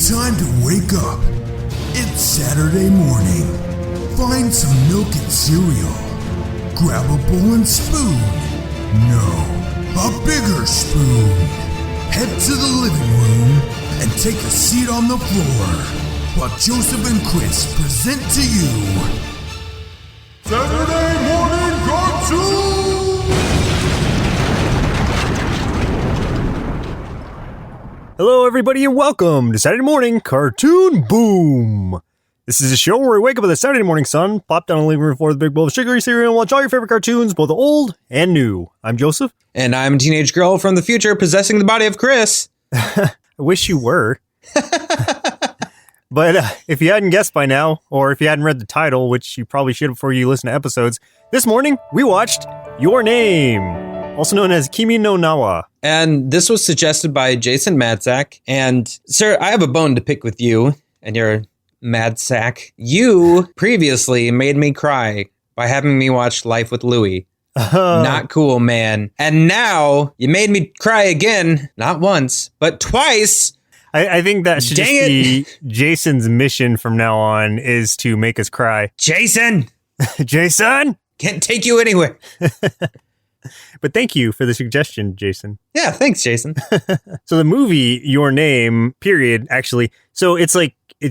Time to wake up. It's Saturday morning. Find some milk and cereal. Grab a bowl and spoon. No, a bigger spoon. Head to the living room and take a seat on the floor while Joseph and Chris present to you Saturday Morning Cartoon! Hello, everybody, and welcome to Saturday Morning Cartoon Boom. This is a show where we wake up with the Saturday morning sun, pop down on the living room floor with a big bowl of sugary cereal, and watch all your favorite cartoons, both old and new. I'm Joseph. And I'm a teenage girl from the future possessing the body of Chris. I wish you were. But if you hadn't guessed by now, or if you hadn't read the title, which you probably should before you listen to episodes, this morning we watched Your Name, also known as Kimi no Nawa. And this was suggested by Jason Madsack. And, sir, I have a bone to pick with you and your Madsack. You previously made me cry by having me watch Life with Louie. Not cool, man. And now you made me cry again, not once, but twice. I think that should just be Jason's mission from now on, is to make us cry. Jason! Jason! Can't take you anywhere. But thank you for the suggestion, Jason. Yeah, thanks, Jason. So the movie, Your Name, period, actually. So it's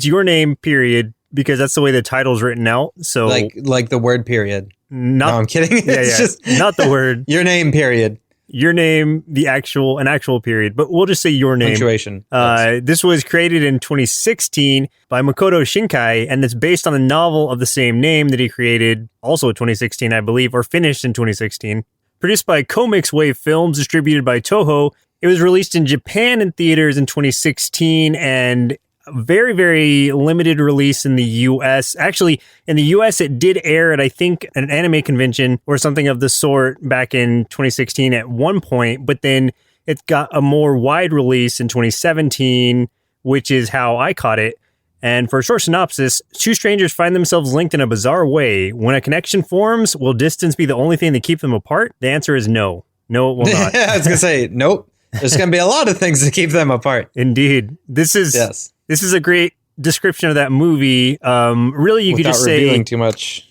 Your Name, period, because that's the way the title's written out. So like the word period. No, I'm kidding. It's just not the word. Your name, period. Your Name, an actual period, but we'll just say Your Name. Punctuation. This was created in 2016 by Makoto Shinkai, and it's based on the novel of the same name that he created also in 2016, I believe, or finished in 2016. Produced by Comics Wave Films, distributed by Toho. It was released in Japan in theaters in 2016, and a very, very limited release in the U.S. Actually, in the U.S., it did air at, I think, an anime convention or something of the sort back in 2016 at one point, but then it got a more wide release in 2017, which is how I caught it. And for a short synopsis, two strangers find themselves linked in a bizarre way. When a connection forms, will distance be the only thing that keep them apart? The answer is no. No, it will not. I was going to say, nope. There's going to be a lot of things to keep them apart. Indeed. This is a great description of that movie. Really, you could just say... Without revealing too much.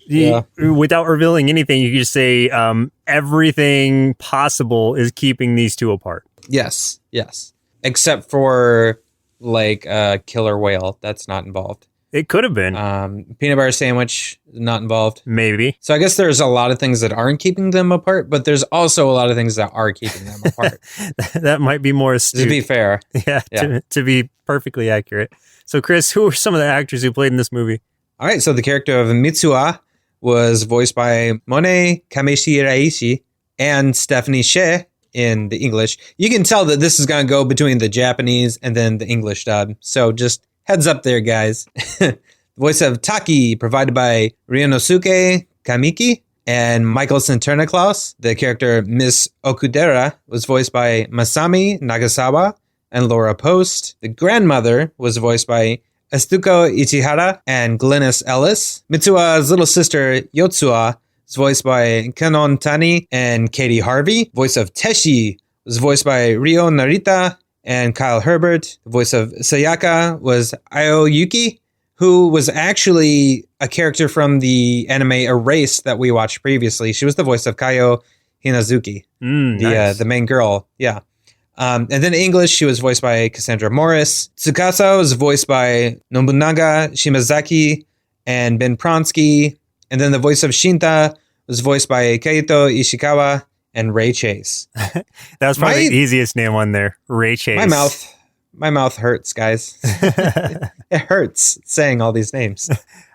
Without revealing anything, you could just say everything possible is keeping these two apart. Yes. Except for... like a killer whale, that's not involved. It could have been. Peanut butter sandwich, not involved. Maybe. So I guess there's a lot of things that aren't keeping them apart, but there's also a lot of things that are keeping them apart. That might be more astute. To be fair. Yeah. To be perfectly accurate. So Chris, who are some of the actors who played in this movie? All right, so the character of Mitsuha was voiced by Mone Kamishiraishi and Stephanie Sheh in the English. You can tell that this is going to go between the Japanese and then the English dub. So just heads up there, guys. The voice of Taki, provided by Ryunosuke Kamiki and Michael Centurnaklaus. The character Miss Okudera was voiced by Masami Nagasawa and Laura Post. The grandmother was voiced by Estuko Ichihara and Glynis Ellis. Mitsuha's little sister, Yotsua, was voiced by Kanon Tani and Katie Harvey. Voice of Teshi was voiced by Ryo Narita and Kyle Herbert. The voice of Sayaka was Ayo Yuki, who was actually a character from the anime Erased that we watched previously. She was the voice of Kayo Hinazuki, the main girl. Yeah. And then in English, she was voiced by Cassandra Morris. Tsukasa was voiced by Nobunaga Shimazaki and Ben Pronsky. And then the voice of Shinta was voiced by Kaito Ishikawa and Ray Chase. That was probably the easiest name on there, Ray Chase. My mouth hurts, guys. It hurts saying all these names.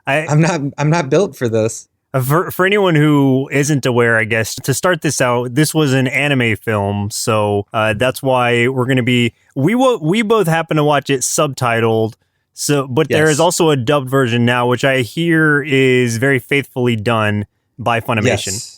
I'm not built for this. For anyone who isn't aware, I guess, to start this out, this was an anime film, so that's why we're going to be... We both happen to watch it subtitled, but there is also a dubbed version now, which I hear is very faithfully done by Funimation. Yes.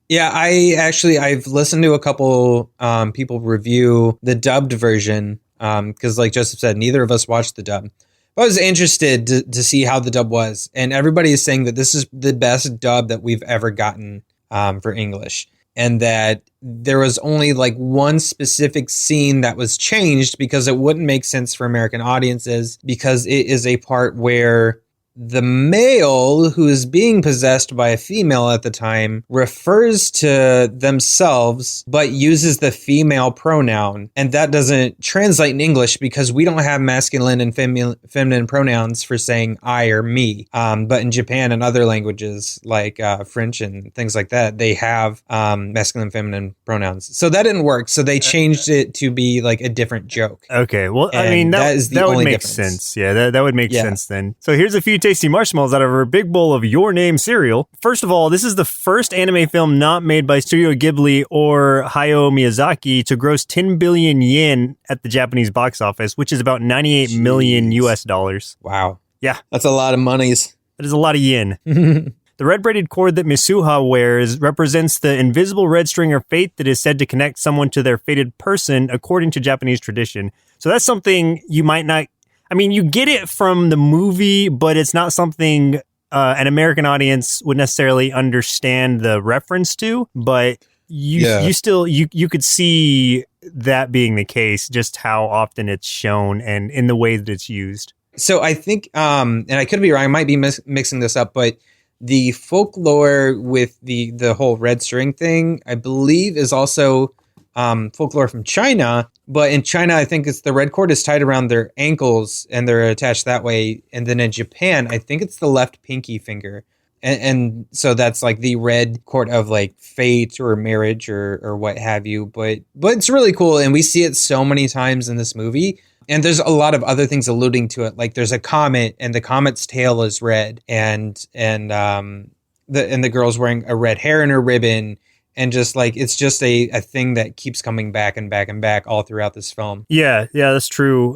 Yeah, I've listened to a couple people review the dubbed version, because like Joseph said, neither of us watched the dub. I was interested to see how the dub was, and everybody is saying that this is the best dub that we've ever gotten for English. and that there was only like one specific scene that was changed because it wouldn't make sense for American audiences, because it is a part where the male who is being possessed by a female at the time refers to themselves but uses the female pronoun, and that doesn't translate in English because we don't have masculine and feminine pronouns for saying I or me, but in Japan and other languages like French and things like that, they have masculine and feminine pronouns, so that didn't work, so they changed it to be like a different joke. Okay, well, And I mean, that would make difference. sense. Yeah, that would make sense then. So here's a few tasty marshmallows out of our big bowl of Your Name cereal. First of all, this is the first anime film not made by Studio Ghibli or Hayao Miyazaki to gross 10 billion yen at the Japanese box office, which is about 98 million US dollars. Wow. Yeah. That's a lot of monies. That is a lot of yen. The red braided cord that Mitsuha wears represents the invisible red string of fate that is said to connect someone to their fated person, according to Japanese tradition. So that's something you might not... I mean, you get it from the movie, but it's not something an American audience would necessarily understand the reference to. But you still could see that being the case, just how often it's shown and in the way that it's used. So I think, and I could be wrong, I might be mixing this up, but the folklore with the whole red string thing, I believe, is also folklore from China. But in China, I think it's the red cord is tied around their ankles and they're attached that way. And then in Japan, I think it's the left pinky finger. And so that's like the red cord of like fate or marriage or what have you. But it's really cool. And we see it so many times in this movie. And there's a lot of other things alluding to it. Like there's a comet and the comet's tail is red. And the girl's wearing a red hair in her ribbon. And just like, it's just a thing that keeps coming back and back and back all throughout this film. Yeah, that's true.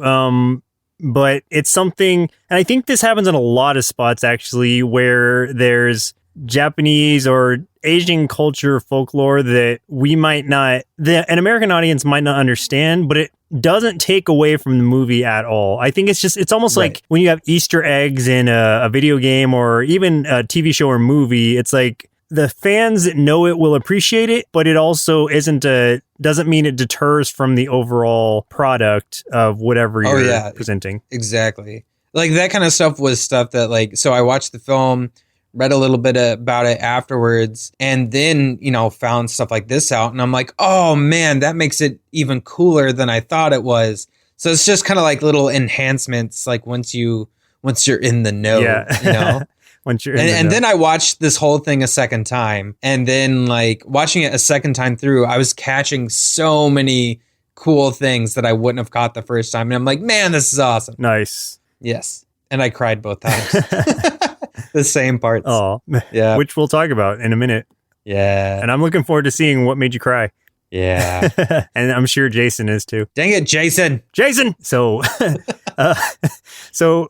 But it's something, and I think this happens in a lot of spots actually, where there's Japanese or Asian culture folklore that we might not, an American audience might not understand, but it doesn't take away from the movie at all. I think it's almost like when you have Easter eggs in a video game or even a TV show or movie, it's like, the fans that know it will appreciate it, but it also doesn't mean it deters from the overall product of whatever you're presenting. Exactly. Like that kind of stuff was stuff that like, so I watched the film, read a little bit about it afterwards, and then, found stuff like this out. And I'm like, oh man, that makes it even cooler than I thought it was. So it's just kind of like little enhancements, like once you're in the know, And then I watched this whole thing a second time, and then like watching it a second time through, I was catching so many cool things that I wouldn't have caught the first time. And I'm like, man, this is awesome. Nice. Yes. And I cried both times. The same parts. Oh, yeah. Which we'll talk about in a minute. Yeah. And I'm looking forward to seeing what made you cry. Yeah. And I'm sure Jason is too. Dang it, Jason. So,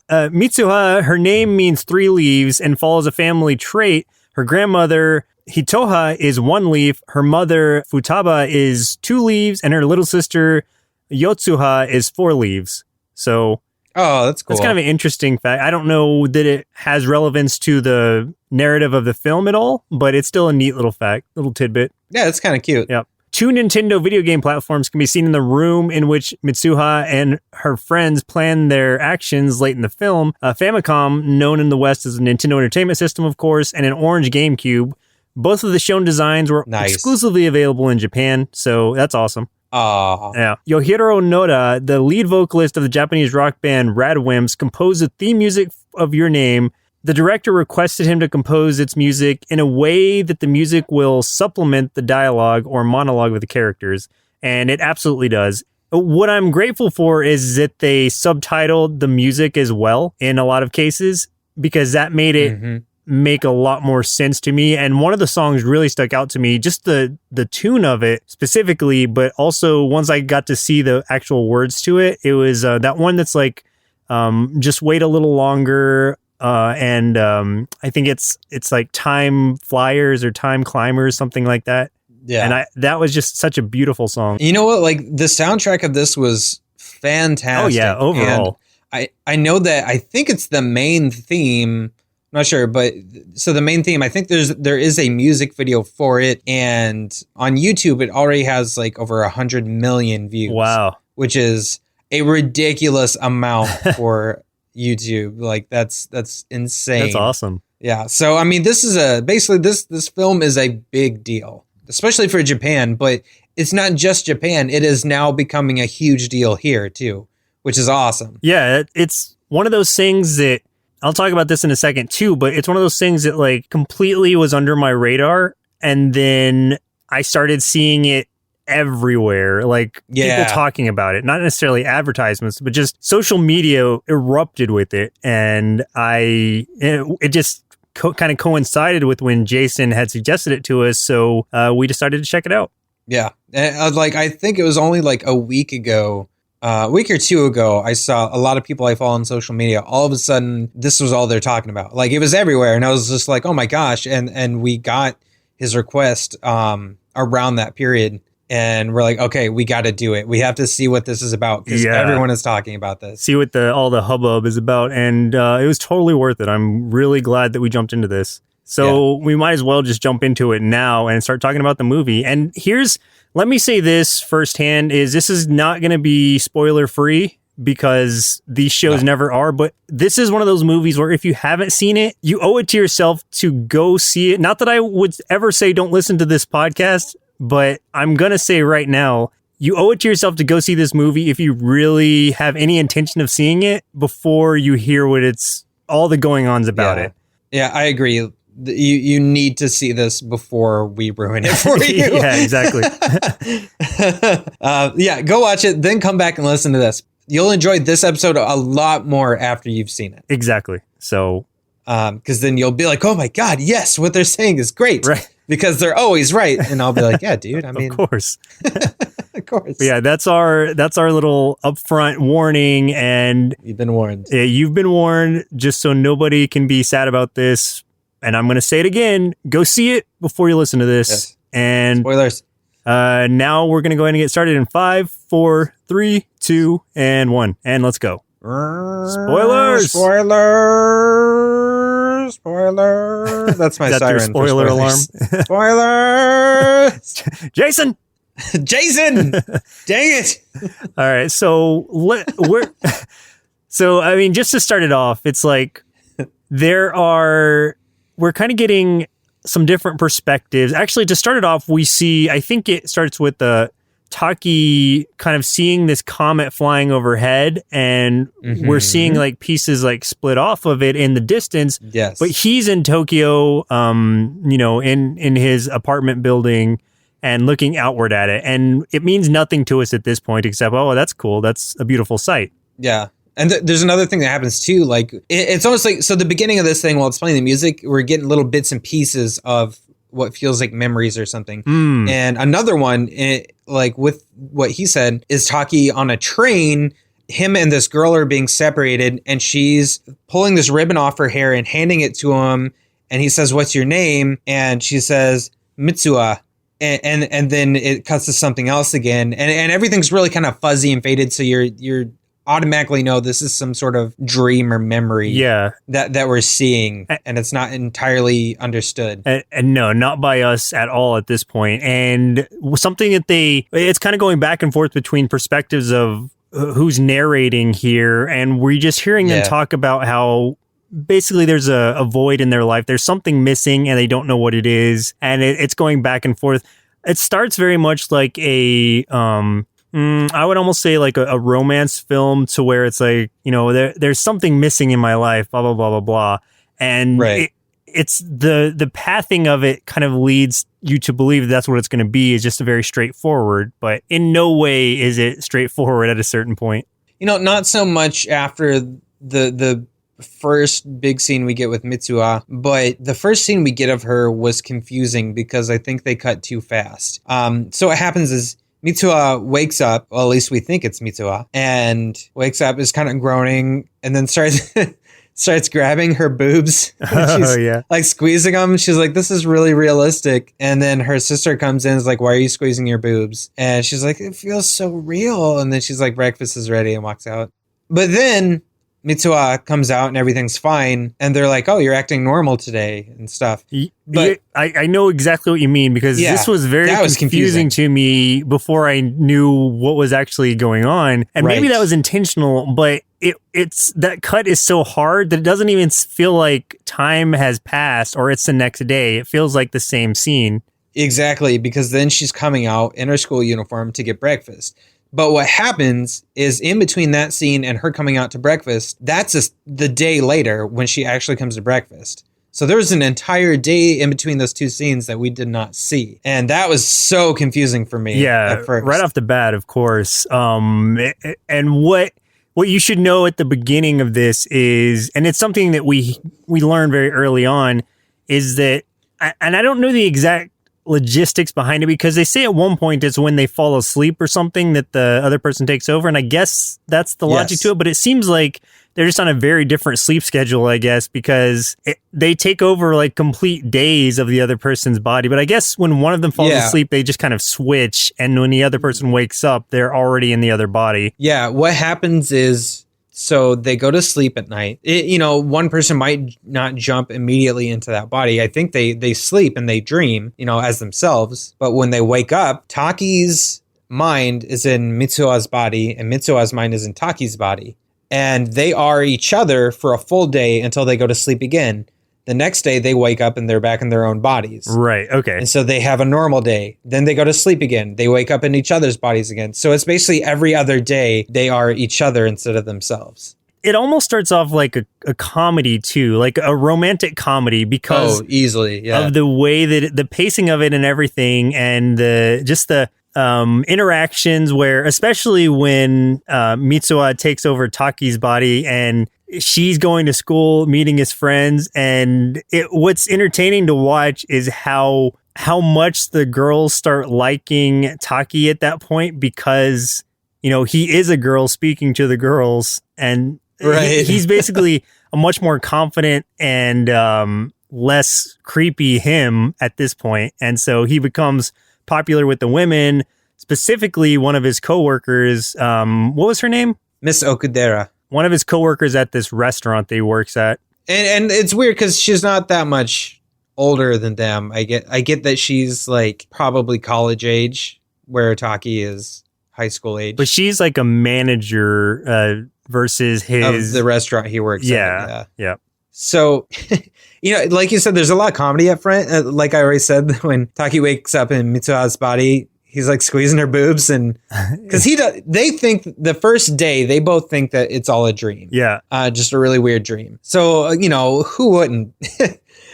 Mitsuha, her name means 3 leaves and follows a family trait. Her grandmother, Hitoha, is 1 leaf. Her mother, Futaba, is 2 leaves. And her little sister, Yotsuha, is 4 leaves. So, that's cool. That's kind of an interesting fact. I don't know that it has relevance to the narrative of the film at all, but it's still a neat little fact, little tidbit. Yeah, it's kind of cute. Yep. 2 Nintendo video game platforms can be seen in the room in which Mitsuha and her friends plan their actions late in the film. A Famicom, known in the West as a Nintendo Entertainment System, of course, and an orange GameCube. Both of the shown designs were exclusively available in Japan, so that's awesome. Yeah. Yohiro Noda, the lead vocalist of the Japanese rock band Radwimps, composed the theme music of Your Name. The director requested him to compose its music in a way that the music will supplement the dialogue or monologue of the characters, and it absolutely does. What I'm grateful for is that they subtitled the music as well in a lot of cases, because that made it make a lot more sense to me. And one of the songs really stuck out to me, just the tune of it specifically, but also once I got to see the actual words to it, it was that one that's like, just wait a little longer. And I think it's like Time Flyers or Time Climbers, something like that. Yeah. And that was just such a beautiful song. You know what? Like the soundtrack of this was fantastic. Oh yeah, overall. And I know that I think it's the main theme. I'm not sure, but so the main theme, I think there is a music video for it, and on YouTube it already has like over 100 million views. Wow. Which is a ridiculous amount for YouTube. Like that's insane. That's awesome. Yeah. So I mean, this is basically this film is a big deal, especially for Japan, but it's not just Japan. It is now becoming a huge deal here too, which is awesome. Yeah, it's one of those things that I'll talk about this in a second too, but it's one of those things that like completely was under my radar, and then I started seeing it everywhere, like people talking about it, not necessarily advertisements, but just social media erupted with it. And it just kind of coincided with when Jason had suggested it to us. So we decided to check it out. Yeah. Like, I think it was only like a week or two ago, I saw a lot of people I follow on social media. All of a sudden, this was all they're talking about. Like, it was everywhere. And I was just like, oh my gosh. And we got his request around that period. And we're like, okay, we got to do it. We have to see what this is about because everyone is talking about this. See what all the hubbub is about. And it was totally worth it. I'm really glad that we jumped into this. So we might as well just jump into it now and start talking about the movie. And let me say this firsthand, this is not going to be spoiler free because these shows never are. But this is one of those movies where if you haven't seen it, you owe it to yourself to go see it. Not that I would ever say don't listen to this podcast, but I'm going to say right now, you owe it to yourself to go see this movie if you really have any intention of seeing it before you hear what all the going-ons about it. Yeah, I agree. You need to see this before we ruin it for you. Yeah, exactly. Go watch it, then come back and listen to this. You'll enjoy this episode a lot more after you've seen it. Exactly. So, because then you'll be like, oh my God, yes, what they're saying is great. Right. Because they're always right. And I'll be like, yeah, dude, I mean. Of course. Of course. But yeah, that's our little upfront warning. And you've been warned. You've been warned, just so nobody can be sad about this. And I'm going to say it again. Go see it before you listen to this. Yes. And spoilers. Now we're going to go ahead and get started in 5, 4, 3, 2, and 1. And let's go. Spoilers. That's my siren. Spoiler alarm. Spoilers. Jason. Dang it. All right. So I mean, just to start it off, it's like we're kind of getting some different perspectives. Actually, to start it off, I think it starts with Taki kind of seeing this comet flying overhead, and we're seeing like pieces like split off of it in the distance. Yes. But he's in Tokyo, in his apartment building and looking outward at it. And it means nothing to us at this point, except, oh, that's cool. That's a beautiful sight. Yeah. And there's another thing that happens too. Like it's almost like, so the beginning of this thing, while it's playing the music, we're getting little bits and pieces of what feels like memories or something. And another one, like with what he said, is Taki on a train. Him and this girl are being separated, and she's pulling this ribbon off her hair and handing it to him. And he says, "What's your name?" And she says, "Mitsuha." And then it cuts to something else again, and everything's really kind of fuzzy and faded. So you're automatically know this is some sort of dream or memory that we're seeing, and it's not entirely understood. And no, not by us at all at this point. And something that it's kind of going back and forth between perspectives of who's narrating here, and we're just hearing them talk about how basically there's a void in their life. There's something missing and they don't know what it is. And it's going back and forth. It starts very much like I would almost say like a romance film, to where it's like, there's something missing in my life, blah, blah, blah, blah, blah. And it's the pathing of it kind of leads you to believe that's what it's going to be, is just a very straightforward, but in no way is it straightforward at a certain point. Not so much after the first big scene we get with Mitsuha, but the first scene we get of her was confusing because I think they cut too fast. So what happens is Mitsuha wakes up, well, at least we think it's Mitsuha, and wakes up, is kind of groaning, and then starts grabbing her boobs. She's like squeezing them. She's like, this is really realistic. And then her sister comes in and is like, why are you squeezing your boobs? And she's like, it feels so real. And then she's like, breakfast is ready, and walks out. But then Mitsuha comes out and everything's fine. And they're like, oh, you're acting normal today and stuff. But I know exactly what you mean, because this was very confusing to me before I knew what was actually going on. And maybe that was intentional, but it's that cut is so hard that it doesn't even feel like time has passed or it's the next day. It feels like the same scene. Exactly, because then she's coming out in her school uniform to get breakfast. But what happens is in between that scene and her coming out to breakfast, that's the day later when she actually comes to breakfast. So there was an entire day in between those two scenes that we did not see. And that was so confusing for me. Yeah, at first. Right off the bat, of course. And what you should know at the beginning of this is, and it's something that we learned very early on, is that, and I don't know the exact logistics behind it, because they say at one point it's when they fall asleep or something that the other person takes over, and I guess that's the logic to it, but it seems like they're just on a very different sleep schedule, I guess, because they take over like complete days of the other person's body. But I guess when one of them falls asleep, they just kind of switch, and when the other person wakes up, they're already in the other body. Yeah, what happens is, so they go to sleep at night. One person might not jump immediately into that body. I think they sleep and they dream, as themselves. But when they wake up, Taki's mind is in Mitsuha's body and Mitsuha's mind is in Taki's body. And they are each other for a full day until they go to sleep again. The next day, they wake up and they're back in their own bodies. Right, okay. And so they have a normal day. Then they go to sleep again. They wake up in each other's bodies again. So it's basically every other day, they are each other instead of themselves. It almost starts off like a comedy, too, like a romantic comedy, because easily, of the way that the pacing of it and everything, and the interactions where, especially when Mitsuha takes over Taki's body and she's going to school, meeting his friends, and what's entertaining to watch is how much the girls start liking Taki at that point, because he is a girl speaking to the girls, and he's basically a much more confident and less creepy him at this point, and so he becomes popular with the women, specifically one of his coworkers. What was her name? Miss Okudera. One of his coworkers at this restaurant that he works at. And it's weird because she's not that much older than them. I get that she's like probably college age, where Taki is high school age. But she's like a manager versus his... Of the restaurant he works at. Yeah. So, like you said, there's a lot of comedy up front. Like I already said, when Taki wakes up in Mitsuha's body, he's like squeezing her boobs, and because they think the first day, they both think that it's all a dream. Yeah. Just a really weird dream. So, who wouldn't?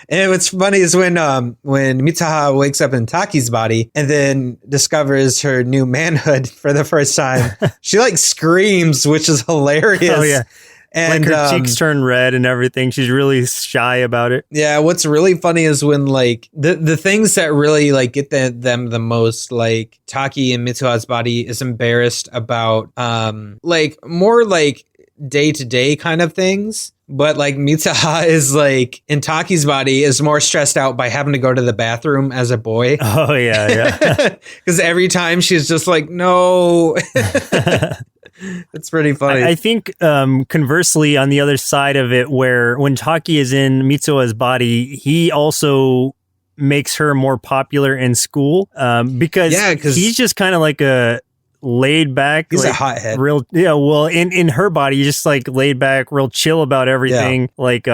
And what's funny is when Mitsuha wakes up in Taki's body and then discovers her new manhood for the first time, she like screams, which is hilarious. Oh, yeah. And like her cheeks turn red and everything. She's really shy about it. Yeah, what's really funny is when like the things that really like get them the most, like Taki in Mitsuha's body is embarrassed about like more like day-to-day kind of things. But like Mitsuha is like in Taki's body is more stressed out by having to go to the bathroom as a boy. Oh yeah. Because every time she's just like, no. It's pretty funny. I think conversely, on the other side of it, where when Taki is in Mitsuha's body, he also makes her more popular in school because he's just kind of like a laid back. He's like, a hothead. Well, in her body, he's just like laid back, real chill about everything. Yeah. Like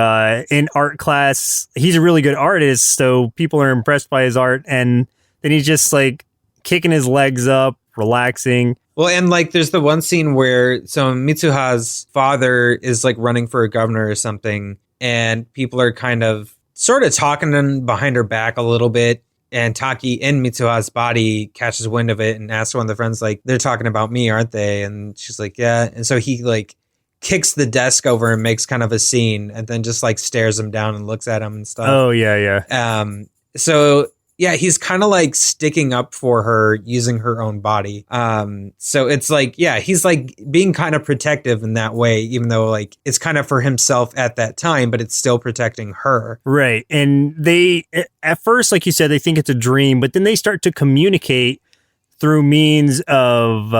in art class, he's a really good artist, so people are impressed by his art, and then he's just like kicking his legs up, relaxing. Well, and like there's the one scene where Mitsuha's father is like running for a governor or something, and people are kind of sort of talking behind her back a little bit, and Taki in Mitsuha's body catches wind of it and asks one of the friends, like, they're talking about me, aren't they? And she's like, yeah. And so he like kicks the desk over and makes kind of a scene, and then just like stares him down and looks at him and stuff. Oh, yeah. So yeah, he's kind of like sticking up for her using her own body. So it's like, yeah, he's like being kind of protective in that way, even though like it's kind of for himself at that time, but it's still protecting her. Right. And they, at first, like you said, they think it's a dream, but then they start to communicate through means of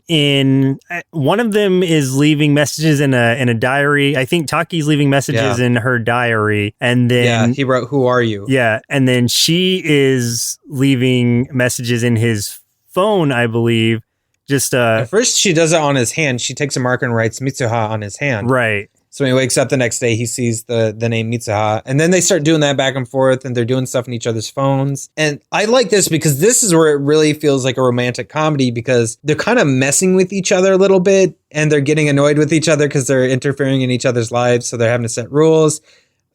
in one of them is leaving messages in a diary. I think Taki's leaving messages in her diary, and then he wrote "Who are you?" Yeah, and then she is leaving messages in his phone, I believe. Just at first she does it on his hand. She takes a marker and writes Mitsuha on his hand. Right. So when he wakes up the next day, he sees the name Mitsuha. And then they start doing that back and forth, and they're doing stuff in each other's phones. And I like this because this is where it really feels like a romantic comedy, because they're kind of messing with each other a little bit, and they're getting annoyed with each other because they're interfering in each other's lives. So they're having to set rules.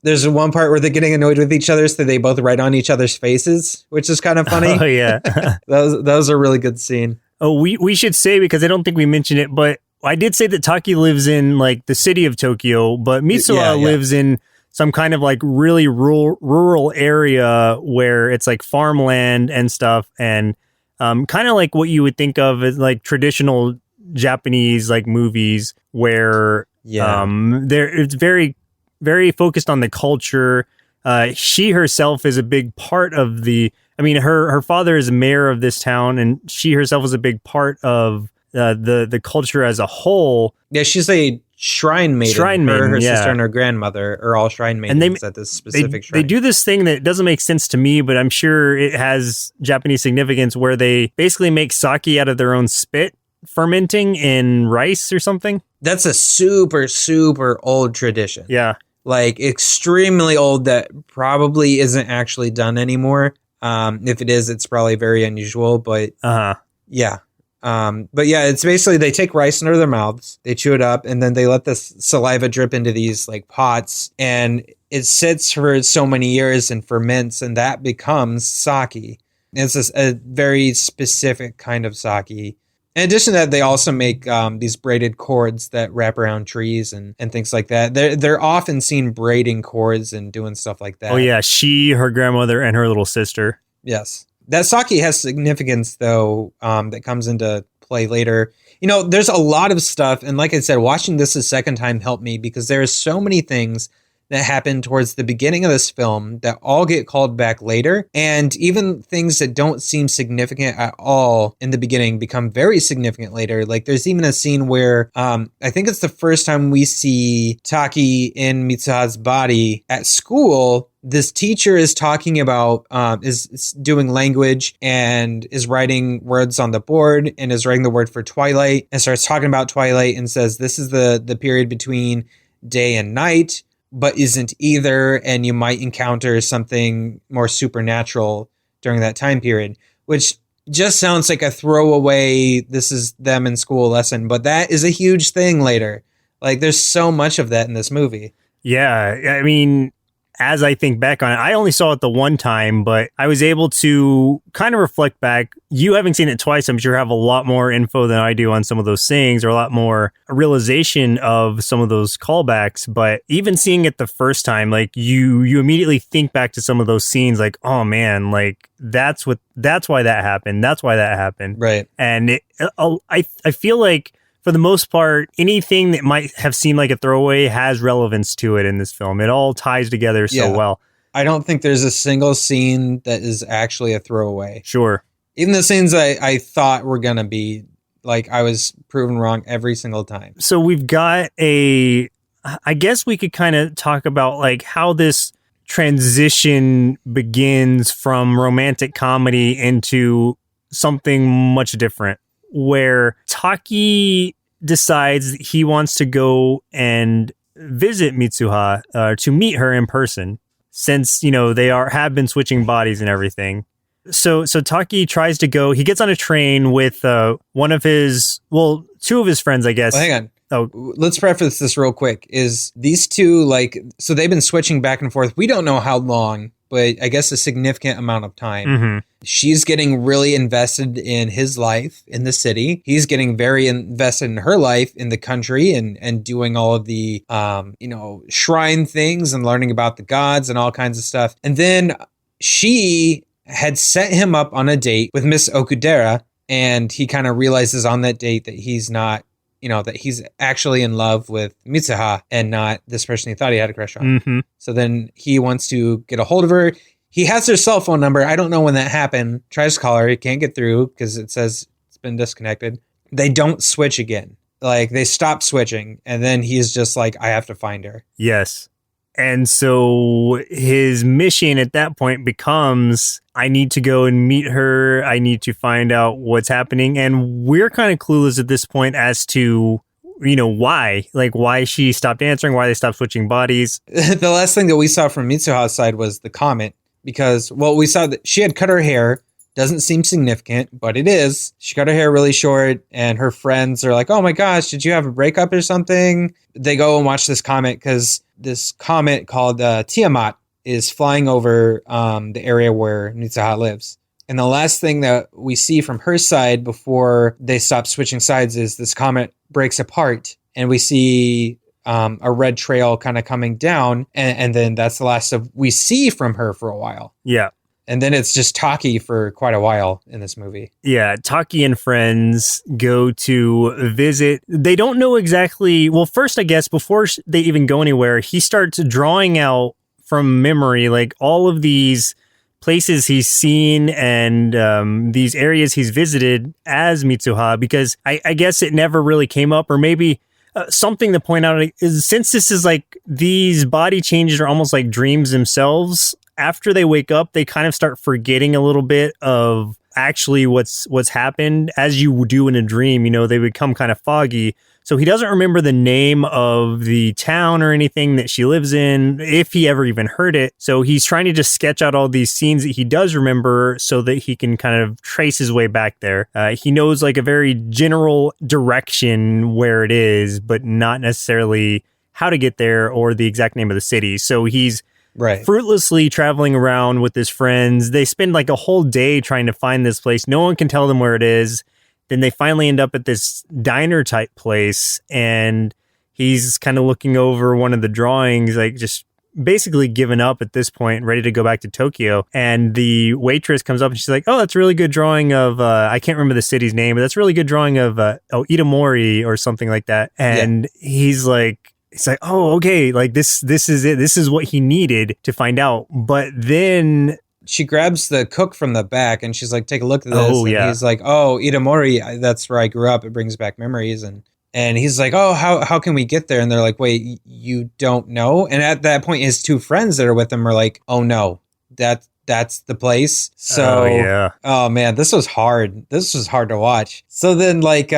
There's one part where they're getting annoyed with each other, so they both write on each other's faces, which is kind of funny. Oh, yeah. that was a really good scene. Oh, we should say, because I don't think we mentioned it, but I did say that Taki lives in like the city of Tokyo, but Mitsuha lives in some kind of like really rural area where it's like farmland and stuff, and kind of like what you would think of as like traditional Japanese like movies where it's very, very focused on the culture. She herself is a big part of her father is mayor of this town, and she herself is a big part of the culture as a whole. Yeah, she's a shrine maiden. Her sister and her grandmother are all shrine maidens at this specific shrine. They do this thing that doesn't make sense to me, but I'm sure it has Japanese significance, where they basically make sake out of their own spit, fermenting in rice or something. That's a super, super old tradition. Yeah. Like extremely old, that probably isn't actually done anymore. If it is, it's probably very unusual, but yeah. But yeah, it's basically they take rice under their mouths, they chew it up, and then they let the saliva drip into these like pots, and it sits for so many years and ferments, and that becomes sake. It's a very specific kind of sake. In addition to that, they also make these braided cords that wrap around trees and things like that. They're often seen braiding cords and doing stuff like that. Oh yeah, she, her grandmother, and her little sister. Yes. That sake has significance, though, that comes into play later. You know, there's a lot of stuff, and like I said, watching this a second time helped me, because there are so many things that happen towards the beginning of this film that all get called back later, and even things that don't seem significant at all in the beginning become very significant later. Like there's even a scene where I think it's the first time we see Taki in Mitsuha's body at school. This teacher is talking about, is doing language and is writing words on the board, and is writing the word for twilight, and starts talking about twilight and says, this is the period between day and night, but isn't either, and you might encounter something more supernatural during that time period, which just sounds like a throwaway, this is them in school lesson, but that is a huge thing later. Like there's so much of that in this movie. Yeah, I mean, as I think back on it, I only saw it the one time, but I was able to kind of reflect back. You having seen it twice, I'm sure have a lot more info than I do on some of those things, or a lot more realization of some of those callbacks. But even seeing it the first time, like you immediately think back to some of those scenes, like, oh man, like that's why that happened. That's why that happened. Right. And I feel like, for the most part, anything that might have seemed like a throwaway has relevance to it in this film. It all ties together so well. I don't think there's a single scene that is actually a throwaway. Sure. Even the scenes I thought were going to be, like, I was proven wrong every single time. So we've got I guess we could kind of talk about like how this transition begins from romantic comedy into something much different, where Taki decides that he wants to go and visit Mitsuha to meet her in person, since, you know, they have been switching bodies and everything. So Taki tries to go. He gets on a train with two of his friends, I guess. Well, hang on. Oh, let's preface this real quick. Is these two, like, so they've been switching back and forth. We don't know how long, but I guess a significant amount of time. Mm-hmm. She's getting really invested in his life in the city. He's getting very invested in her life in the country, and doing all of the, shrine things and learning about the gods and all kinds of stuff. And then she had set him up on a date with Miss Okudera, and he kind of realizes on that date that he's not, that he's actually in love with Mitsuha and not this person he thought he had a crush on. Mm-hmm. So then he wants to get a hold of her. He has her cell phone number. I don't know when that happened. Tries to call her. He can't get through because it says it's been disconnected. They don't switch again. Like, they stop switching. And then he's just like, I have to find her. Yes. And so his mission at that point becomes, I need to go and meet her. I need to find out what's happening. And we're kind of clueless at this point as to, why. Like, why she stopped answering, why they stopped switching bodies. The last thing that we saw from Mitsuha's side was the comment. Because, we saw that she had cut her hair. Doesn't seem significant, but it is. She cut her hair really short, and her friends are like, oh my gosh, did you have a breakup or something? They go and watch this comet because this comet called Tiamat is flying over the area where Mitsuha lives. And the last thing that we see from her side before they stop switching sides is this comet breaks apart, and we see a red trail kind of coming down, and then that's the last of we see from her for a while. Yeah. And then it's just Taki for quite a while in this movie. Yeah, Taki and friends go to visit. They don't know exactly. Well, first, I guess, before they even go anywhere, he starts drawing out from memory, like all of these places he's seen and these areas he's visited as Mitsuha, because I guess it never really came up, or maybe something to point out is, since this is like these body changes are almost like dreams themselves, after they wake up, they kind of start forgetting a little bit of actually what's happened, as you do in a dream. They become kind of foggy. So he doesn't remember the name of the town or anything that she lives in, if he ever even heard it. So he's trying to just sketch out all these scenes that he does remember so that he can kind of trace his way back there. He knows like a very general direction where it is, but not necessarily how to get there or the exact name of the city. So he's fruitlessly traveling around with his friends. They spend like a whole day trying to find this place. No one can tell them where it is. Then they finally end up at this diner type place, and he's kind of looking over one of the drawings, like just basically given up at this point, ready to go back to Tokyo. And the waitress comes up and she's like, oh, that's a really good drawing of, I can't remember the city's name, but that's a really good drawing of Itamori or something like that. And he's like, oh, okay, like this is it. This is what he needed to find out. But then she grabs the cook from the back and she's like, take a look at this. Oh, yeah. And he's like, oh, Itamori, that's where I grew up. It brings back memories. And he's like, oh, how can we get there? And they're like, wait, you don't know? And at that point, his two friends that are with him are like, oh no, that's the place. So, oh man, this was hard. This was hard to watch. So then like,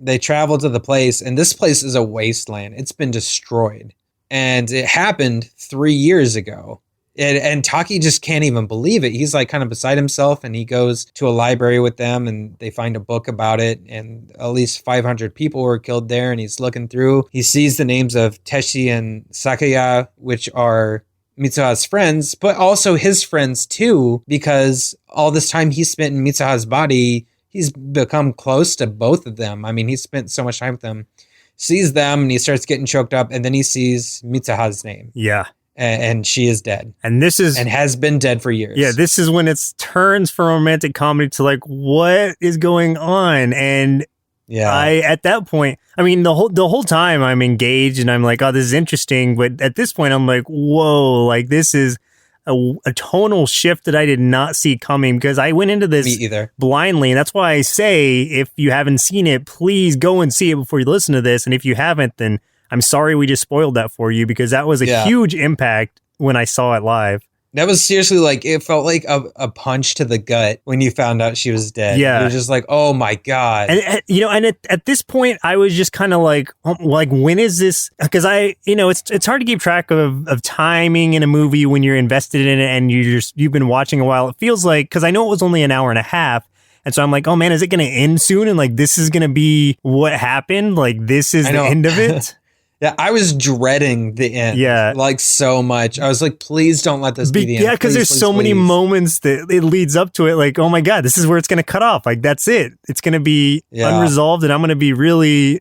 they travel to the place, and this place is a wasteland. It's been destroyed. And it happened 3 years ago. And Taki just can't even believe it. He's like kind of beside himself, and he goes to a library with them, and they find a book about it. And at least 500 people were killed there. And he's looking through. He sees the names of Teshi and Sakaya, which are Mitsuha's friends, but also his friends too, because all this time he spent in Mitsuha's body, he's become close to both of them. I mean, he spent so much time with them. Sees them, and he starts getting choked up, and then he sees Mitsuha's name. Yeah. And she is dead. And this is... And has been dead for years. Yeah, this is when it turns from romantic comedy to like, what is going on? And at that point, I mean, the whole time I'm engaged and I'm like, oh, this is interesting. But at this point, I'm like, whoa, like this is a tonal shift that I did not see coming, because I went into this blindly. And that's why I say, if you haven't seen it, please go and see it before you listen to this. And if you haven't, then I'm sorry we just spoiled that for you, because that was a huge impact when I saw it live. That was seriously like, it felt like a punch to the gut when you found out she was dead. Yeah. It was just like, oh my God. And at this point, I was just kind of like, when is this? Because it's hard to keep track of timing in a movie when you're invested in it and you've been watching a while. It feels like, because I know it was only an hour and a half. And so I'm like, oh man, is it going to end soon? And like, this is going to be what happened? Like, this is the end of it? Yeah, I was dreading the end. Yeah. Like so much. I was like, please don't let this be the end. Yeah, because there's so many moments that it leads up to it. Like, oh my God, this is where it's going to cut off. Like, that's it. It's going to be unresolved, and I'm going to be really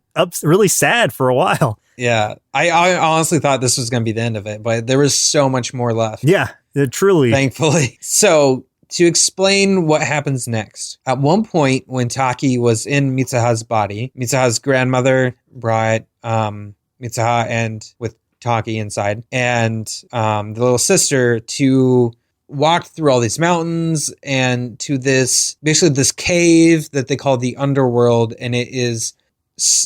sad for a while. Yeah. I honestly thought this was going to be the end of it, but there was so much more left. Yeah, truly. Thankfully. So to explain what happens next, at one point when Taki was in Mitsuha's body, Mitsuha's grandmother brought Mitsuha and with Taki inside, and the little sister to walked through all these mountains and to this cave that they call the underworld, and it is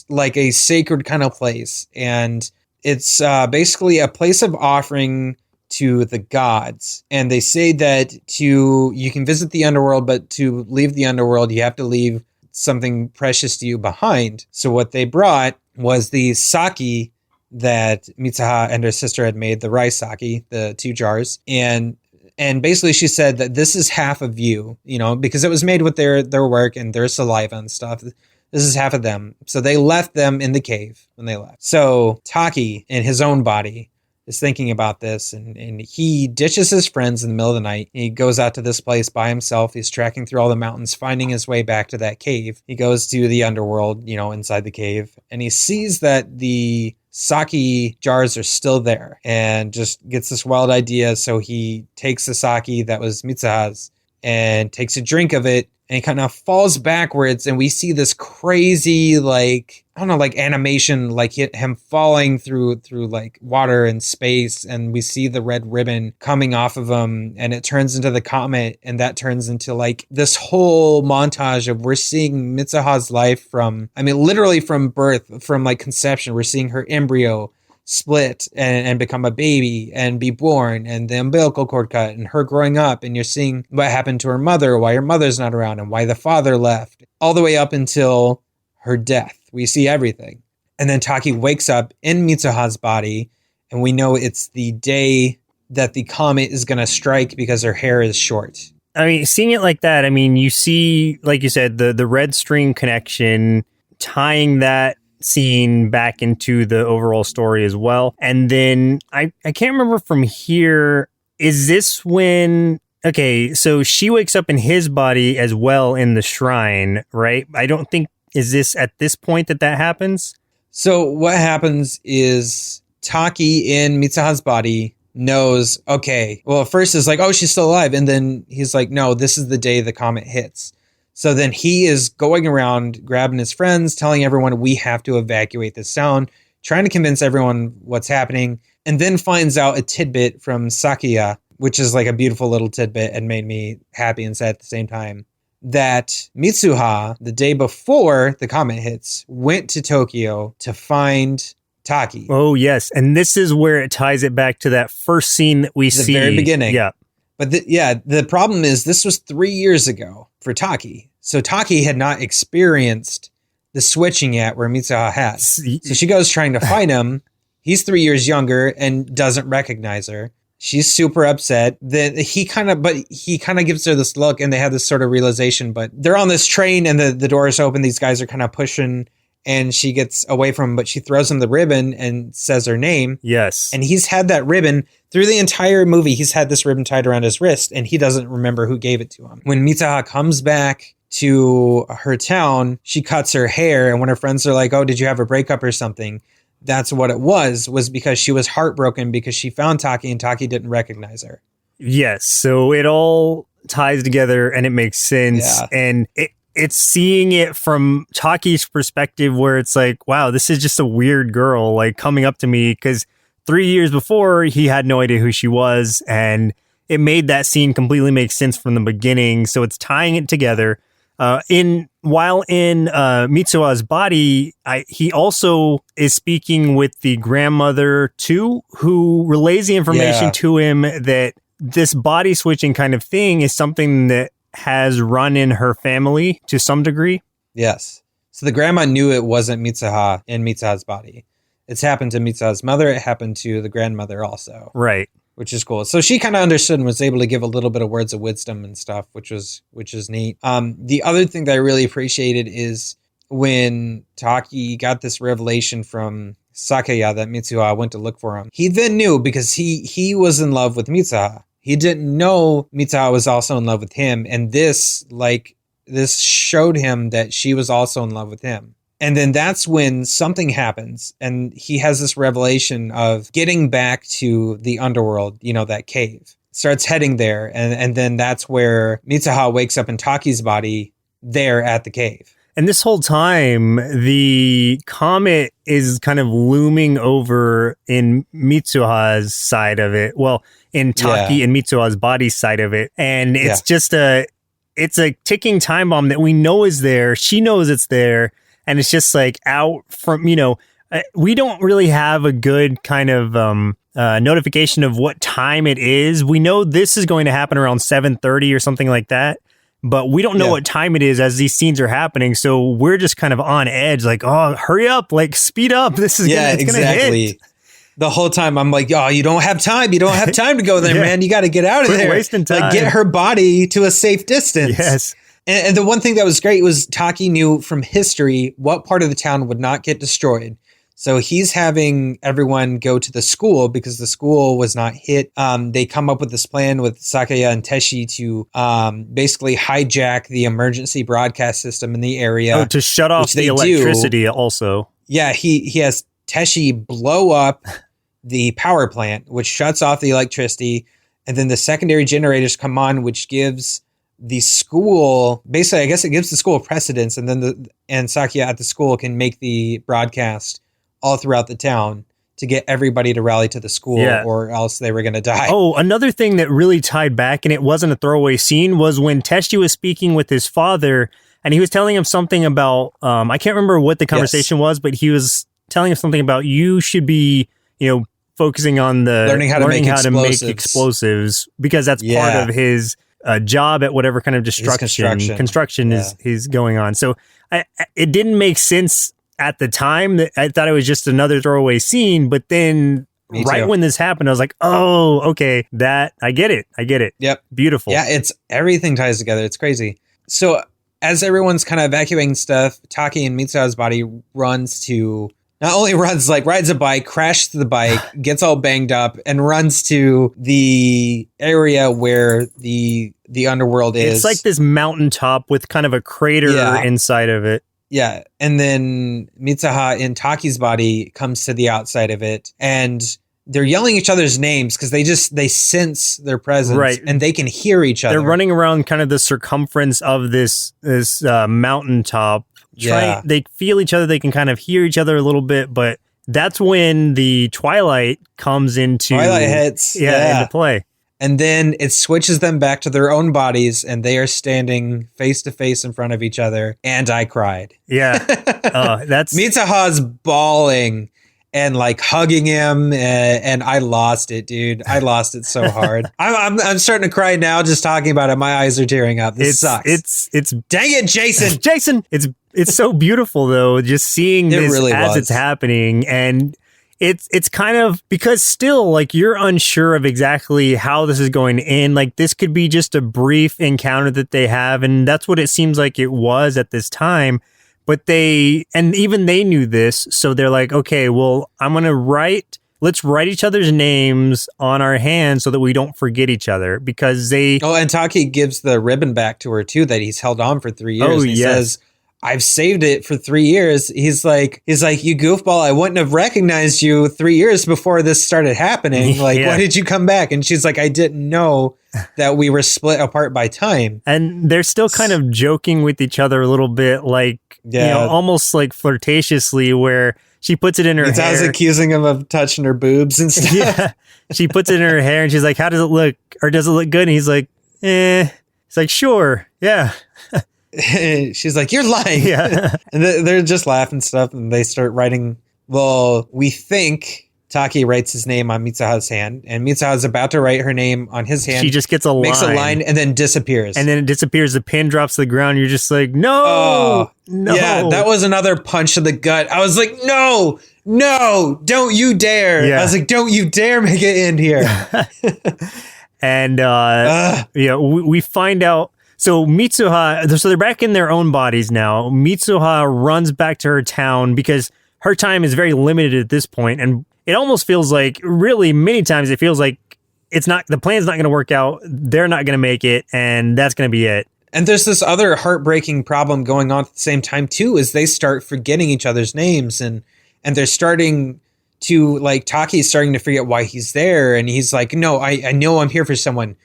like a sacred kind of place, and it's basically a place of offering to the gods. And they say that you can visit the underworld, but to leave the underworld you have to leave something precious to you behind. So what they brought was the sake that Mitsuha and her sister had made, the rice sake, the 2 jars, and basically she said that this is half of you, because it was made with their work and their saliva and stuff. This is half of them. So they left them in the cave when they left. So Taki, in his own body, is thinking about this, and he ditches his friends in the middle of the night. He goes out to this place by himself. He's tracking through all the mountains, finding his way back to that cave. He goes to the underworld, inside the cave, and he sees that the sake jars are still there and just gets this wild idea. So he takes the sake that was Mitsuha's and takes a drink of it, and he kind of falls backwards, and we see this crazy, animation, like him falling through like water and space, and we see the red ribbon coming off of him, and it turns into the comet, and that turns into like this whole montage of we're seeing Mitsuha's life literally from birth, from like conception. We're seeing her embryo split and become a baby and be born, and the umbilical cord cut, and her growing up, and you're seeing what happened to her mother, why her mother's not around, and why the father left, all the way up until her death. We see everything. And then Taki wakes up in Mitsuha's body, and we know it's the day that the comet is going to strike because her hair is short. I mean, seeing it like that, you see, like you said, the red string connection, tying that scene back into the overall story as well. And then I can't remember from here, is this when, okay, so she wakes up in his body as well in the shrine, right? I don't think, is this at this point that happens? So what happens is Taki in Mitsuha's body knows, okay, well, at first it's like, oh, she's still alive. And then he's like, no, this is the day the comet hits. So then he is going around grabbing his friends, telling everyone we have to evacuate this town, trying to convince everyone what's happening, and then finds out a tidbit from Sakuya, which is like a beautiful little tidbit and made me happy and sad at the same time, that Mitsuha, the day before the comet hits, went to Tokyo to find Taki. Oh, yes. And this is where it ties it back to that first scene that we see. The very beginning. Yeah. But the problem is this was 3 years ago for Taki. So Taki had not experienced the switching yet where Mitsuha has. So she goes trying to find him. He's 3 years younger and doesn't recognize her. She's super upset. He kind of gives her this look, and they have this sort of realization, but they're on this train and the doors open. These guys are kind of pushing, and she gets away from him, but she throws him the ribbon and says her name. Yes. And he's had that ribbon through the entire movie. He's had this ribbon tied around his wrist, and he doesn't remember who gave it to him. When Mitsuha comes back to her town, she cuts her hair, and when her friends are like, oh, did you have a breakup or something? That's what it was because she was heartbroken because she found Taki and Taki didn't recognize her. Yes. So it all ties together and it makes sense. Yeah. And it's seeing it from Taki's perspective where it's like, wow, this is just a weird girl like coming up to me, because 3 years before he had no idea who she was, and it made that scene completely make sense from the beginning. So it's tying it together. While in Mitsuha's body, he also is speaking with the grandmother too, who relays the information to him that this body switching kind of thing is something that has run in her family to some degree. Yes. So the grandma knew it wasn't Mitsuha in Mitsuha's body. It's happened to Mitsuha's mother. It happened to the grandmother also. Right. Which is cool. So she kind of understood and was able to give a little bit of words of wisdom and stuff, which is neat. The other thing that I really appreciated is when Taki got this revelation from Sakuya that Mitsuha went to look for him. He then knew because he was in love with Mitsuha. He didn't know Mitsuha was also in love with him. And this showed him that she was also in love with him. And then that's when something happens and he has this revelation of getting back to the underworld, that cave. Starts heading there. And then that's where Mitsuha wakes up in Taki's body there at the cave. And this whole time, the comet is kind of looming over in Mitsuha's side of it. Well, in Taki and Mitsuha's body side of it. And it's just it's a ticking time bomb that we know is there. She knows it's there. And it's just like out from, we don't really have a good kind of notification of what time it is. We know this is going to happen around 7:30 or something like that. But we don't know what time it is as these scenes are happening. So we're just kind of on edge, like, oh, hurry up, like speed up. This is gonna hit. The whole time I'm like, oh, you don't have time. You don't have time to go there, man. You got to get out of there. Wasting time. Like, get her body to a safe distance. Yes. And the one thing that was great was Taki knew from history what part of the town would not get destroyed. So he's having everyone go to the school because the school was not hit. They come up with this plan with Sakaya and Teshi to basically hijack the emergency broadcast system in the area. Oh, to shut off the electricity also. Yeah, he has Teshi blow up the power plant, which shuts off the electricity. And then the secondary generators come on, which gives the school, basically, I guess it gives the school precedence. And then Sakaya at the school can make the broadcast all throughout the town to get everybody to rally to the school or else they were going to die. Oh, another thing that really tied back, and it wasn't a throwaway scene, was when Teshi was speaking with his father and he was telling him something about, I can't remember what the conversation was, but he was telling him something about you should be, focusing on the learning how to make explosives because that's part of his job at whatever kind of construction is going on. So it didn't make sense at the time. That I thought it was just another throwaway scene, but then when this happened, I was like, oh, okay, that I get it. Yep. Beautiful. Yeah. Everything ties together. It's crazy. So as everyone's kind of evacuating stuff, Taki and Mitsuha's body rides a bike, crashes the bike, gets all banged up, and runs to the area where the underworld is. It's like this mountaintop with kind of a crater inside of it. Yeah. And then Mitsuha in Taki's body comes to the outside of it, and they're yelling each other's names because they sense their presence and they can hear each other. They're running around kind of the circumference of this mountaintop. They feel each other. They can kind of hear each other a little bit, but that's when the twilight hits into play. And then it switches them back to their own bodies, and they are standing face to face in front of each other. And I cried. Yeah, that's Mitsuha's bawling and like hugging him, and I lost it, dude. I lost it so hard. I'm starting to cry now just talking about it. My eyes are tearing up. This sucks. It's dang it, Jason. Jason, it's so beautiful though, just seeing this really as it's happening. And it's kind of, because still, like, you're unsure of exactly how this is going to end. Like, this could be just a brief encounter that they have, and that's what it seems like it was at this time. But even they knew this, so they're like, okay, well, let's write each other's names on our hands so that we don't forget each other, because and Taki gives the ribbon back to her too that he's held on for 3 years. He says, I've saved it for 3 years. He's like, you goofball, I wouldn't have recognized you 3 years before this started happening. Like, why did you come back? And she's like, I didn't know that we were split apart by time. And they're still kind of joking with each other a little bit, like, almost like flirtatiously, where she puts it in her hair. I was accusing him of touching her boobs and stuff. Yeah. She puts it in her hair and she's like, how does it look? Or does it look good? And he's like, It's like, sure. Yeah. She's like, you're lying. Yeah. And they're just laughing stuff, and they start writing. Well, we think Taki writes his name on Mitsuha's hand, and Mitsuha's about to write her name on his hand. She just gets makes a line, and then disappears. And then it disappears. The pin drops to the ground. You're just like, no. Yeah, that was another punch to the gut. I was like, no, don't you dare. Yeah. I was like, don't you dare make it end here. And we find out. So Mitsuha, so they're back in their own bodies now. Mitsuha runs back to her town because her time is very limited at this point, and it almost feels like, really many times it feels like the plan's not going to work out, they're not going to make it, and that's going to be it. And there's this other heartbreaking problem going on at the same time too, is they start forgetting each other's names, and they're starting to, like, Taki's starting to forget why he's there, and he's like, no, I know I'm here for someone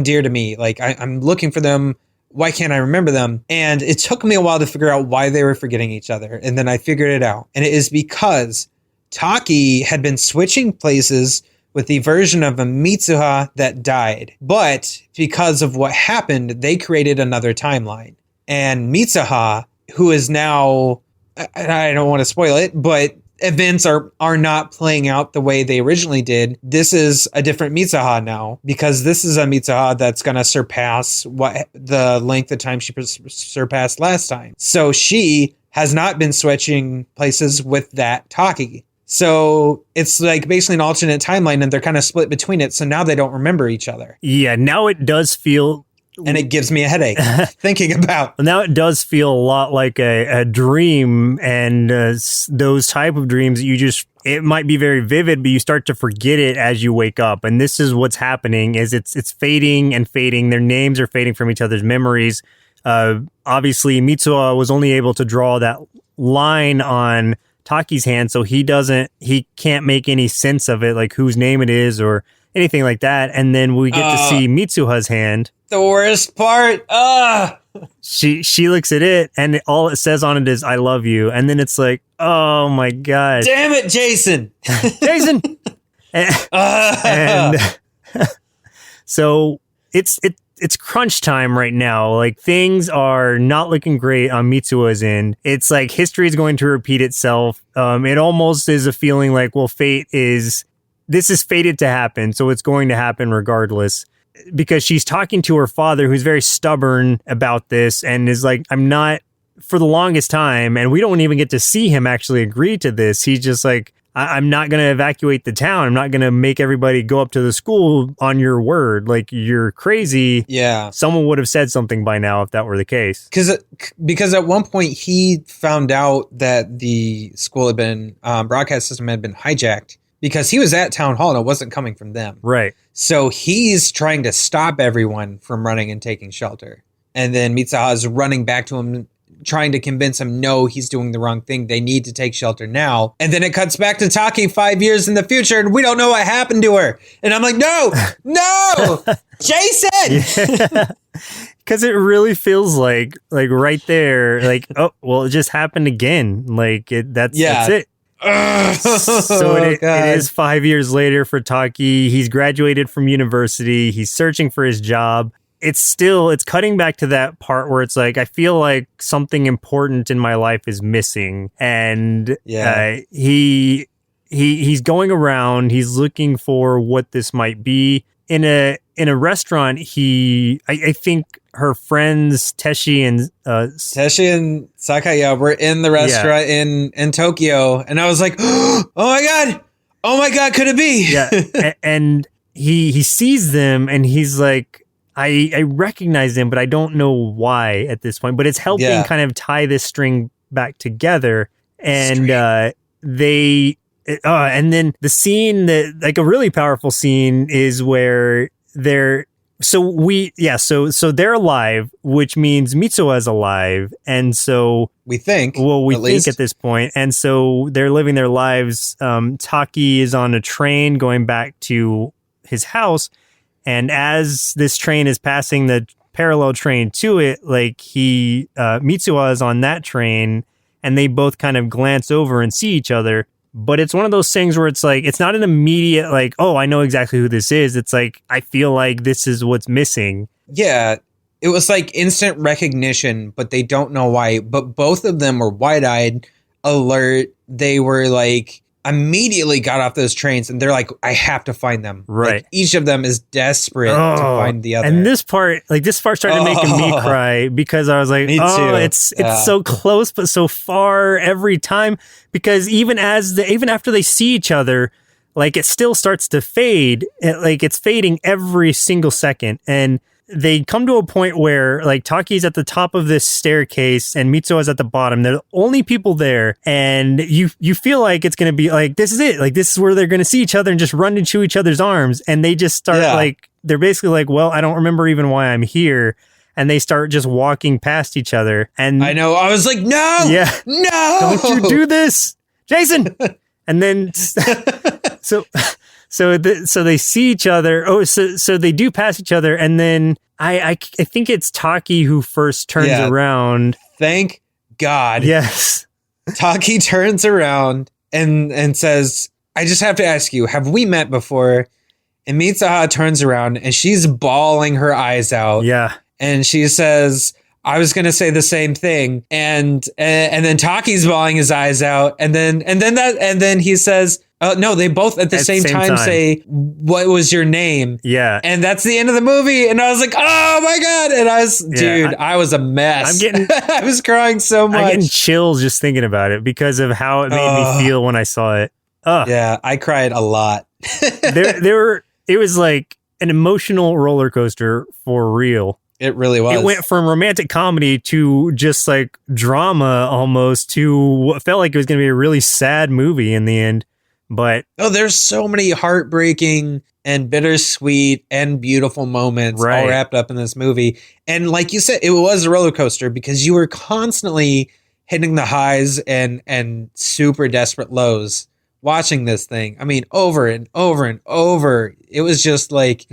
dear to me. Like, I'm looking for them. why can't I remember them? And it took me a while to figure out why they were forgetting each other. And then I figured it out. And it is because Taki had been switching places with the version of a Mitsuha that died. But because of what happened, they created another timeline. And Mitsuha, who is now, I don't want to spoil it, but events are not playing out the way they originally did. This is a different Mitsuha now, because this is a Mitsuha that's going to surpass what the length of time she surpassed last time. So she has not been switching places with that Taki. So it's like basically an alternate timeline, and they're kind of split between it. So now they don't remember each other. Yeah, now it does feel... And it gives me a headache thinking about. Now it does feel a lot like a dream, and those type of dreams, it might be very vivid, but you start to forget it as you wake up. And this is what's happening, is it's fading and fading. Their names are fading from each other's memories. Obviously, Mitsuha was only able to draw that line on Taki's hand, so he can't make any sense of it, like whose name it is or anything like that. And then we get to see Mitsuha's hand. The worst part. She looks at it, and all it says on it is "I love you," and then it's like, oh my god, damn it, Jason, Jason. And so it's crunch time right now. Like, things are not looking great on Mitsuha's end. It's like history is going to repeat itself. It almost is a feeling like, well, this is fated to happen, so it's going to happen regardless. Because she's talking to her father, who's very stubborn about this, and is like, I'm not, for the longest time, and we don't even get to see him actually agree to this. He's just like, I'm not going to evacuate the town. I'm not going to make everybody go up to the school on your word. Like, you're crazy. Yeah. Someone would have said something by now if that were the case. Because at one point he found out that the school had been, broadcast system had been hijacked. Because he was at town hall and it wasn't coming from them. Right. So he's trying to stop everyone from running and taking shelter. And then Mitsuha is running back to him, trying to convince him, no, he's doing the wrong thing. They need to take shelter now. And then it cuts back to Taki 5 years in the future, and we don't know what happened to her. And I'm like, no, Jason! Because it really feels like right there, like, oh, well, it just happened again. Like, that's it. So it is 5 years later for Taki. He's graduated from university. He's searching for his job. It's cutting back to that part where it's like, I feel like something important in my life is missing. And he's going around. He's looking for what this might be. In a restaurant, I think her friends Teshi and Sakaya were in the restaurant in Tokyo, and I was like, oh my god, could it be? Yeah, and he sees them, and he's like, I recognize them, but I don't know why at this point. But it's helping kind of tie this string back together, and and then the scene that, like, a really powerful scene is where they're they're alive, which means Mitsuha is alive, and so we think at this point, and so they're living their lives. Taki is on a train going back to his house, and as this train is passing the parallel train to it, like Mitsuha is on that train, and they both kind of glance over and see each other. But it's one of those things where it's like, it's not an immediate, like, oh, I know exactly who this is. It's like, I feel like this is what's missing. Yeah, it was like instant recognition, but they don't know why. But both of them were wide-eyed, alert. They were like, immediately got off those trains, and they're like, I have to find them. Right. Like, each of them is desperate to find the other. And this part started making me cry, because I was like, it's so close but so far every time, because even after they see each other, like, it still starts to fade. Like, it's fading every single second. And they come to a point where, like, Taki's at the top of this staircase and Mitsuha's at the bottom. They're the only people there, and you feel like it's going to be like, this is it. Like, this is where they're going to see each other and just run into each other's arms. And they just start like, they're basically like, well, I don't remember even why I'm here. And they start just walking past each other. And I know, I was like, no, don't you do this, Jason. And then so So they see each other. Oh, so they do pass each other, and then I think it's Taki who first turns around. Thank God. Yes. Taki turns around and says, I just have to ask you, have we met before? And Mitsuha turns around and she's bawling her eyes out. Yeah. And she says, I was going to say the same thing. And then Taki's bawling his eyes out. And then he says, oh, no, they both at the same time say, what was your name? Yeah. And that's the end of the movie. And I was like, oh my God. And I was a mess. I was crying so much. I'm getting chills just thinking about it because of how it made me feel when I saw it. Yeah, I cried a lot. It was like an emotional roller coaster for real. It really was. It went from romantic comedy to just like drama almost to what felt like it was going to be a really sad movie in the end. But there's so many heartbreaking and bittersweet and beautiful moments all wrapped up in this movie. And like you said, it was a roller coaster because you were constantly hitting the highs and super desperate lows watching this thing. I mean, over and over and over. It was just like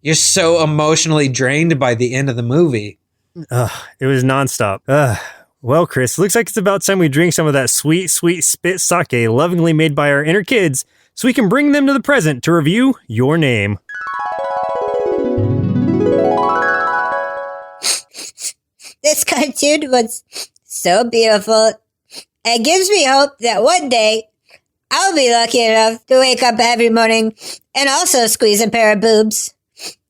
you're so emotionally drained by the end of the movie. It was nonstop. Well, Chris, looks like it's about time we drink some of that sweet, sweet spit sake lovingly made by our inner kids so we can bring them to the present to review Your Name. This cartoon was so beautiful. It gives me hope that one day I'll be lucky enough to wake up every morning and also squeeze a pair of boobs.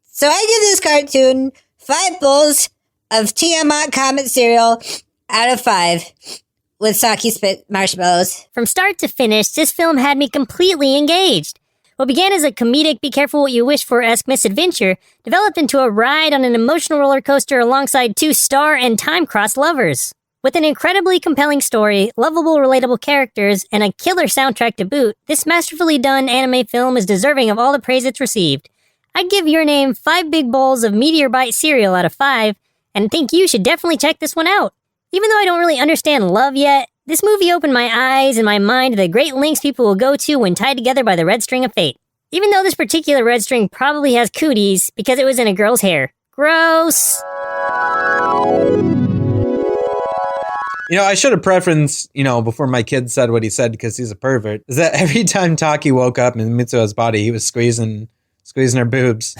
So I give this cartoon 5 bowls of Tiamat Comet cereal out of 5 with sake spit marshmallows. From start to finish, this film had me completely engaged. What began as a comedic be careful what you wish for-esque misadventure developed into a ride on an emotional roller coaster alongside 2 star and time-crossed lovers. With an incredibly compelling story, lovable, relatable characters, and a killer soundtrack to boot, this masterfully done anime film is deserving of all the praise it's received. I'd give Your Name 5 big bowls of Meteor Bite cereal out of 5, and think you should definitely check this one out. Even though I don't really understand love yet, this movie opened my eyes and my mind to the great lengths people will go to when tied together by the red string of fate. Even though this particular red string probably has cooties because it was in a girl's hair. Gross! I should have preferenced, before my kid said what he said because he's a pervert, is that every time Taki woke up in Mitsuha's body, he was squeezing her boobs.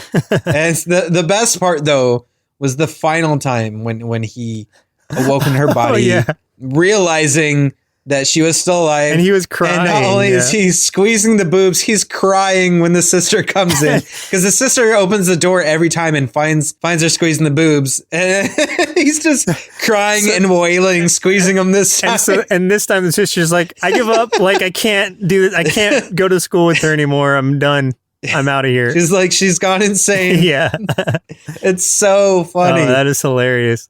And the best part, though, was the final time when he awoke in her body, realizing that she was still alive. And he was crying. And not only is he squeezing the boobs, he's crying when the sister comes in. Because the sister opens the door every time and finds her squeezing the boobs. And he's just crying and wailing, squeezing them this time. And this time the sister's like, I give up. Like, I can't do this. I can't go to school with her anymore. I'm done. I'm out of here. She's like, she's gone insane. Yeah. It's so funny. Oh, that is hilarious.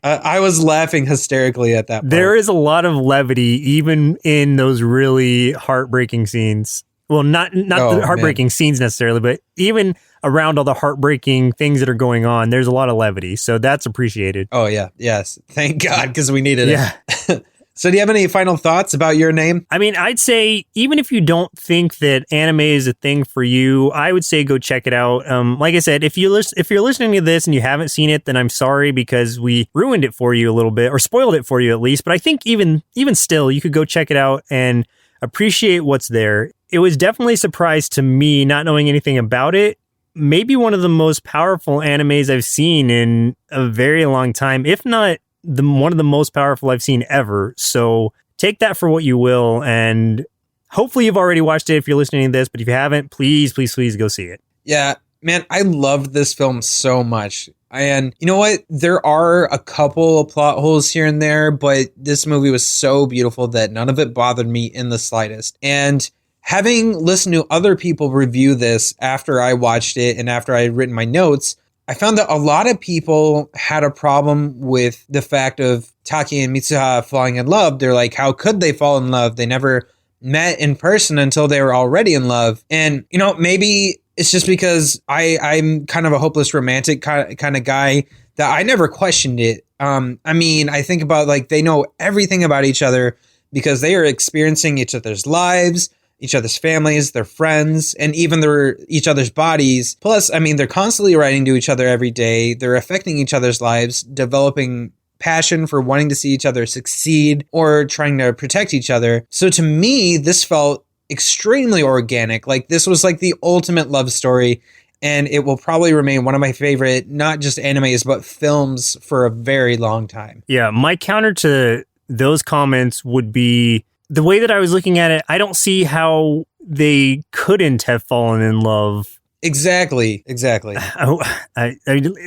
I was laughing hysterically at that part. There is a lot of levity even in those really heartbreaking scenes. Well, not the heartbreaking scenes necessarily, but even around all the heartbreaking things that are going on, there's a lot of levity. So that's appreciated. Oh, yeah. Yes. Thank God, because we needed it. So do you have any final thoughts about Your Name? I mean, I'd say even if you don't think that anime is a thing for you, I would say go check it out. Like I said, if you're listening to this and you haven't seen it, then I'm sorry because we ruined it for you a little bit or spoiled it for you at least. But I think even still, you could go check it out and appreciate what's there. It was definitely a surprise to me not knowing anything about it. Maybe one of the most powerful animes I've seen in a very long time, if not one of the most powerful I've seen ever. So take that for what you will. And hopefully you've already watched it if you're listening to this. But if you haven't, please go see it. Yeah, man, I loved this film so much. And you know what? There are a couple of plot holes here and there, but this movie was so beautiful that none of it bothered me in the slightest. And having listened to other people review this after I watched it and after I had written my notes, I found that a lot of people had a problem with the fact of Taki and Mitsuha falling in love. They're like, how could they fall in love? They never met in person until they were already in love. And, maybe it's just because I'm kind of a hopeless romantic kind of guy that I never questioned it. I think about like they know everything about each other because they are experiencing each other's lives. each other's families, their friends, and even each other's bodies. Plus, I mean, they're constantly writing to each other every day. They're affecting each other's lives, developing passion for wanting to see each other succeed or trying to protect each other. So to me, this felt extremely organic. Like this was like the ultimate love story, and it will probably remain one of my favorite, not just animes, but films for a very long time. Yeah, my counter to those comments would be the way that I was looking at it. I don't see how they couldn't have fallen in love. Exactly. I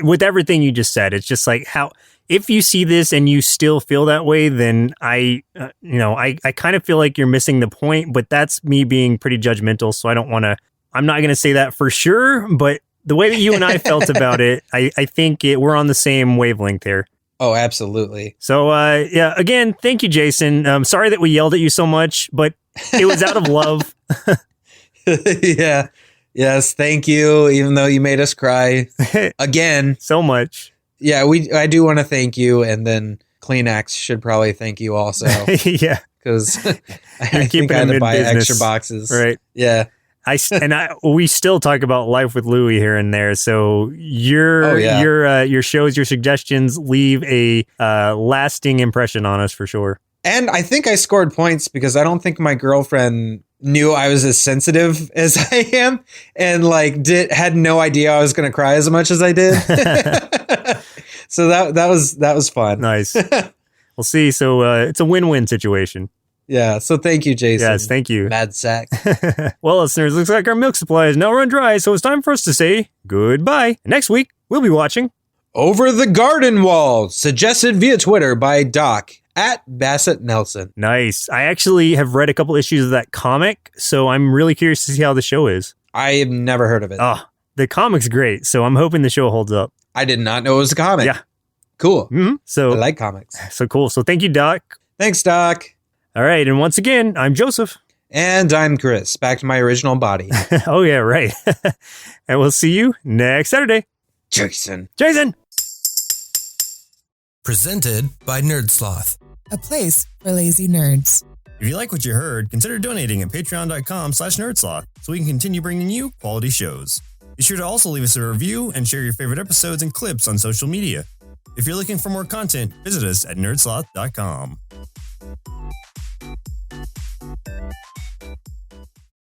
with everything you just said, it's just like how, if you see this and you still feel that way, then I kind of feel like you're missing the point, but that's me being pretty judgmental. So I'm not going to say that for sure, but the way that you and I felt about it, I think we're on the same wavelength here. Oh, absolutely. So, yeah, again, thank you, Jason. Sorry that we yelled at you so much, but it was out of love. Yeah. Yes. Thank you. Even though you made us cry again. So much. Yeah, I do want to thank you, and then Kleenex should probably thank you also. Yeah, because I think I had to buy extra boxes. Right. Yeah. We still talk about Life with Louie here and there. So your shows, your suggestions leave a lasting impression on us for sure. And I think I scored points because I don't think my girlfriend knew I was as sensitive as I am, and like had no idea I was going to cry as much as I did. So that was fun. Nice. We'll see. So it's a win-win situation. Yeah. So thank you, Jason. Yes, thank you. Madsack. Well, listeners, looks like our milk supply is now run dry, so it's time for us to say goodbye. Next week, we'll be watching Over the Garden Wall, suggested via Twitter by Doc @BassettNelson. Nice. I actually have read a couple issues of that comic, so I'm really curious to see how the show is. I have never heard of it. Oh, the comic's great, so I'm hoping the show holds up. I did not know it was a comic. Yeah. Cool. Mm-hmm. So I like comics. So cool. So thank you, Doc. Thanks, Doc. All right. And once again, I'm Joseph. And I'm Chris, back to my original body. Oh, yeah, right. And we'll see you next Saturday. Jason. Presented by Nerdsloth. A place for lazy nerds. If you like what you heard, consider donating at patreon.com/nerdsloth so we can continue bringing you quality shows. Be sure to also leave us a review and share your favorite episodes and clips on social media. If you're looking for more content, visit us at nerdsloth.com.